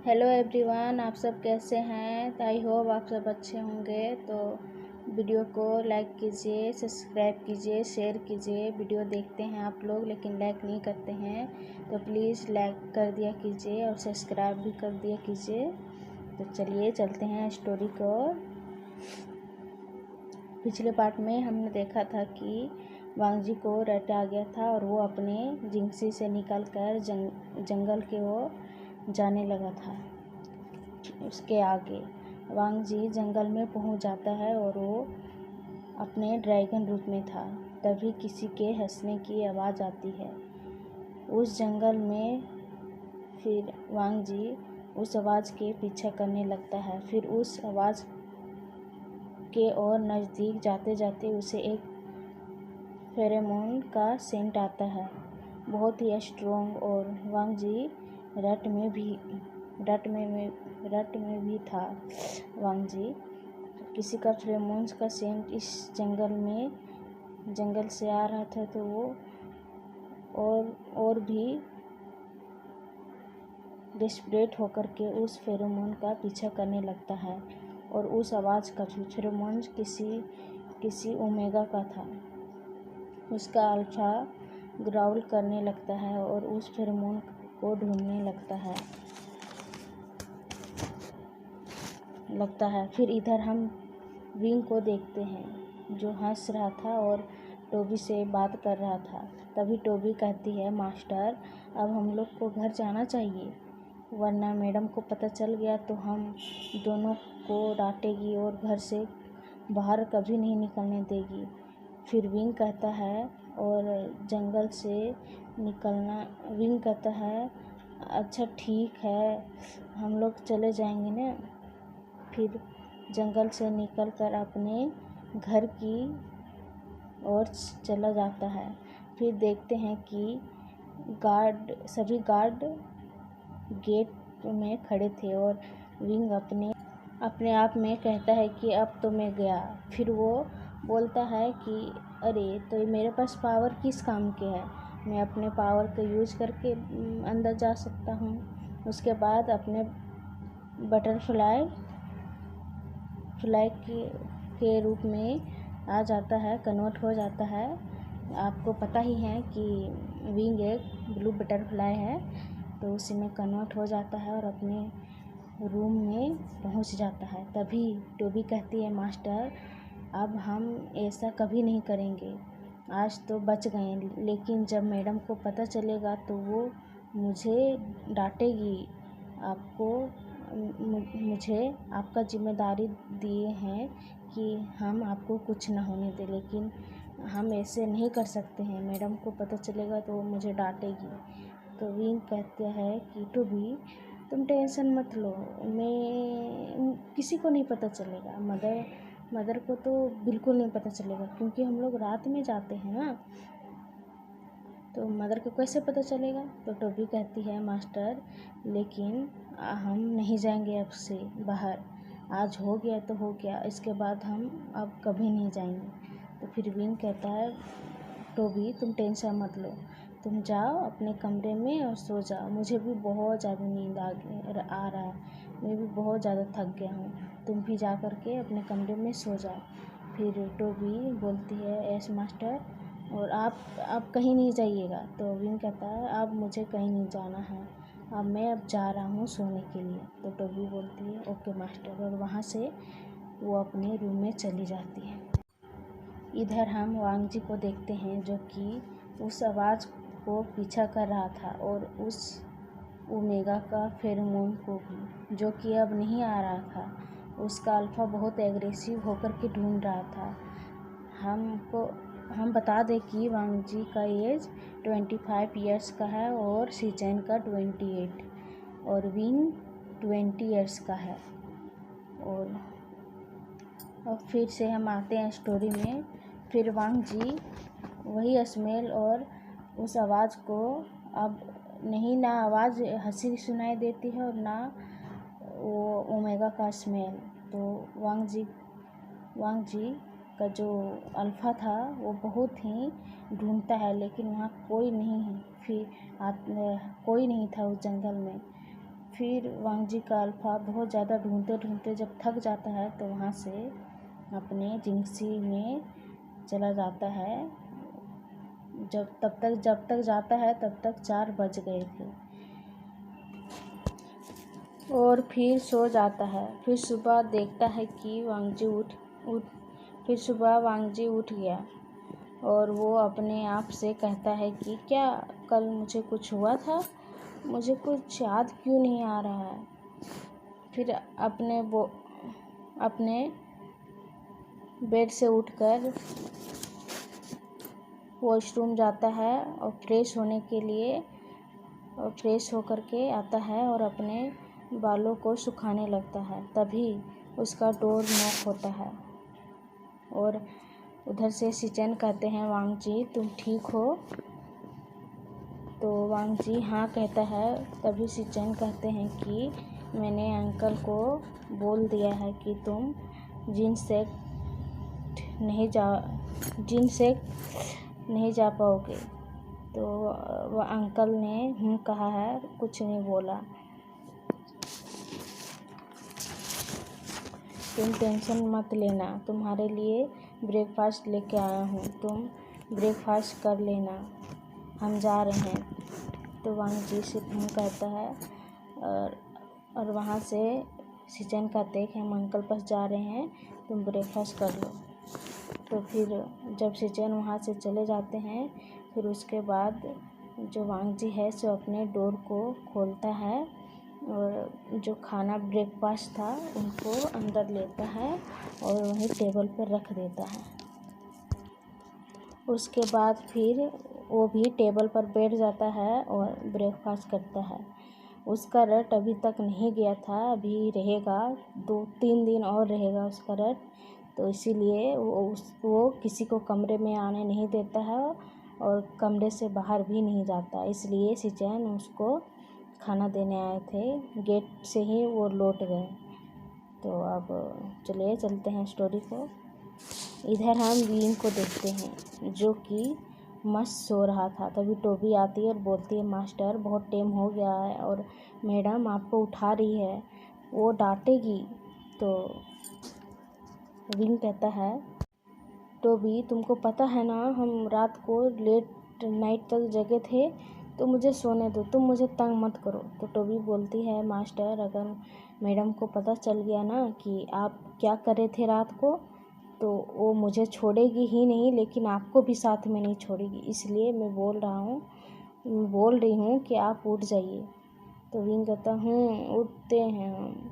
Hello everyone, आप सब कैसे हैं। आई होप आप सब अच्छे होंगे। तो वीडियो को लाइक कीजिए, सब्सक्राइब कीजिए, शेयर कीजिए। वीडियो देखते हैं आप लोग लेकिन लाइक नहीं करते हैं, तो प्लीज़ लाइक कर दिया कीजिए और सब्सक्राइब भी कर दिया कीजिए। तो चलिए चलते हैं स्टोरी को। पिछले पार्ट में हमने देखा था कि वांगजी को रट आ गया था और वो अपने जिंगसी से निकलकर जंगल के ओर जाने लगा था। उसके आगे वांगजी जंगल में पहुंच जाता है और वो अपने ड्रैगन रूप में था। तभी किसी के हंसने की आवाज़ आती है उस जंगल में। फिर वांगजी उस आवाज़ के पीछा करने लगता है। फिर उस आवाज़ के और नज़दीक जाते जाते उसे एक फेरोमोन का सेंट आता है, बहुत ही स्ट्रॉन्ग। और वांगजी रट में भी था। वांगजी किसी का फेरोमोन्स का सेंट इस जंगल से आ रहा था, तो वो और भी डेस्परेट होकर के उस फेरोमोन का पीछा करने लगता है। और उस आवाज़ का फेरोमोन किसी ओमेगा का था। उसका अल्फा ग्राउल करने लगता है और उस फेरोमोन को ढूंढने लगता है। फिर इधर हम विंग को देखते हैं जो हंस रहा था और टोबी से बात कर रहा था। तभी टोबी कहती है, मास्टर अब हम लोग को घर जाना चाहिए, वरना मैडम को पता चल गया तो हम दोनों को डांटेगी और घर से बाहर कभी नहीं निकलने देगी। फिर विंग कहता है, और जंगल से निकलना विंग कहता है, अच्छा ठीक है, हम लोग चले जाएंगे ना। फिर जंगल से निकलकर अपने घर की ओर चला जाता है। फिर देखते हैं कि सभी गार्ड गेट में खड़े थे और विंग अपने आप में कहता है कि अब तो मैं गया। फिर वो बोलता है कि अरे तो मेरे पास पावर किस काम के है, मैं अपने पावर का यूज करके अंदर जा सकता हूँ। उसके बाद अपने बटरफ्लाई के रूप में आ जाता है, कन्वर्ट हो जाता है। आपको पता ही है कि विंग एक ब्लू बटरफ्लाई है, तो उसी में कन्वर्ट हो जाता है और अपने रूम में पहुंच जाता है। तभी टोबी कहती है, मास्टर अब हम ऐसा कभी नहीं करेंगे, आज तो बच गए, लेकिन जब मैडम को पता चलेगा तो वो मुझे डांटेगी। मुझे आपका जिम्मेदारी दिए हैं कि हम आपको कुछ ना होने दें, लेकिन हम ऐसे नहीं कर सकते हैं, मैडम को पता चलेगा तो वो मुझे डांटेगी। तो विंग कहता है कि टोबी तुम टेंशन मत लो, मैं किसी को नहीं पता चलेगा, मदर को तो बिल्कुल नहीं पता चलेगा, क्योंकि हम लोग रात में जाते हैं ना, तो मदर को कैसे पता चलेगा। तो टोबी कहती है, मास्टर लेकिन हम नहीं जाएंगे अब से बाहर, आज हो गया तो हो गया, इसके बाद हम अब कभी नहीं जाएंगे। तो फिर विंग कहता है, टोबी तुम टेंशन मत लो, तुम जाओ अपने कमरे में और सो जाओ, मुझे भी बहुत ज़्यादा नींद आ रहा है, मैं भी बहुत ज़्यादा थक गया हूँ, तुम भी जा कर के अपने कमरे में सो जाओ। फिर टोबी बोलती है, यस मास्टर, और आप कहीं नहीं जाइएगा। तो विंग कहता है, अब मुझे कहीं नहीं जाना है, अब मैं जा रहा हूँ सोने के लिए। तो टोबी बोलती है, ओके मास्टर, और वहाँ से वो अपने रूम में चली जाती है। इधर हम वांगजी को देखते हैं जो कि उस आवाज़ को पीछा कर रहा था और उस ओमेगा का फेरोमोन को भी, जो कि अब नहीं आ रहा था। उसका अल्फा बहुत एग्रेसिव होकर के ढूंढ रहा था। हम बता दें कि वांगजी का एज 25 ईयर्स का है और सीजन का 28 और विंग 20 ईयर्स का है। और अब फिर से हम आते हैं स्टोरी में। फिर वांगजी वही स्मेल और उस आवाज़ को अब नहीं, ना आवाज़ हंसी सुनाई देती है और ना वो ओमेगा का स्मेल। तो वांगजी का जो अल्फ़ा था वो बहुत ही ढूंढता है, लेकिन वहाँ कोई नहीं है। कोई नहीं था उस जंगल में। फिर वांगजी का अल्फा बहुत ज़्यादा ढूंढते ढूंढते जब थक जाता है तो वहाँ से अपने जिंगसी में चला जाता है। जब तक जाता है तब तक 4 बज गए थे और फिर सो जाता है। फिर सुबह देखता है कि फिर सुबह वांगजी उठ गया और वो अपने आप से कहता है कि क्या कल मुझे कुछ हुआ था, मुझे कुछ याद क्यों नहीं आ रहा है। फिर अपने बेड से उठकर वॉशरूम जाता है और फ्रेश होकर के आता है और अपने बालों को सुखाने लगता है। तभी उसका डोर नॉक होता है और उधर से शिचेन कहते हैं, वांगजी तुम ठीक हो? तो वांगजी हाँ कहता है। तभी शिचेन कहते हैं कि मैंने अंकल को बोल दिया है कि तुम जिन से नहीं जा पाओगे। तो वह अंकल ने कहा है, कुछ नहीं बोला। तुम टेंशन मत लेना, तुम्हारे लिए ब्रेकफास्ट लेके आया हूँ, तुम ब्रेकफास्ट कर लेना, हम जा रहे हैं। तो वांगजी से कहता है और वहाँ से शिचेन कहते हैं कि हम अंकल पास जा रहे हैं, तुम ब्रेकफास्ट कर लो। तो फिर जब शिचेन वहाँ से चले जाते हैं, फिर उसके बाद जो वांगजी है सो अपने डोर को खोलता है और जो खाना ब्रेकफास्ट था उनको अंदर लेता है और वहीं टेबल पर रख देता है। उसके बाद फिर वो भी टेबल पर बैठ जाता है और ब्रेकफास्ट करता है। उसका रट अभी तक नहीं गया था, अभी रहेगा 2-3 दिन और रहेगा उसका रट। तो इसीलिए वो किसी को कमरे में आने नहीं देता है और कमरे से बाहर भी नहीं जाता। इसलिए शिचेन उसको खाना देने आए थे, गेट से ही वो लौट गए। तो अब चलिए चलते हैं स्टोरी को। इधर हम विंग को देखते हैं जो कि मस्त सो रहा था। तभी टोबी आती है और बोलती है, मास्टर बहुत टाइम हो गया है और मैडम आपको उठा रही है, वो डांटेगी। तो विंग कहता है, टोबी तुमको पता है ना हम रात को लेट नाइट तक जगे थे, तो मुझे सोने दो, तुम मुझे तंग मत करो। तो टोबी बोलती है, मास्टर अगर मैडम को पता चल गया ना कि आप क्या कर रहे थे रात को, तो वो मुझे छोड़ेगी ही नहीं, लेकिन आपको भी साथ में नहीं छोड़ेगी। इसलिए मैं बोल रही हूँ कि आप उठ जाइए। तो विंग कहता, उठते हैं हम।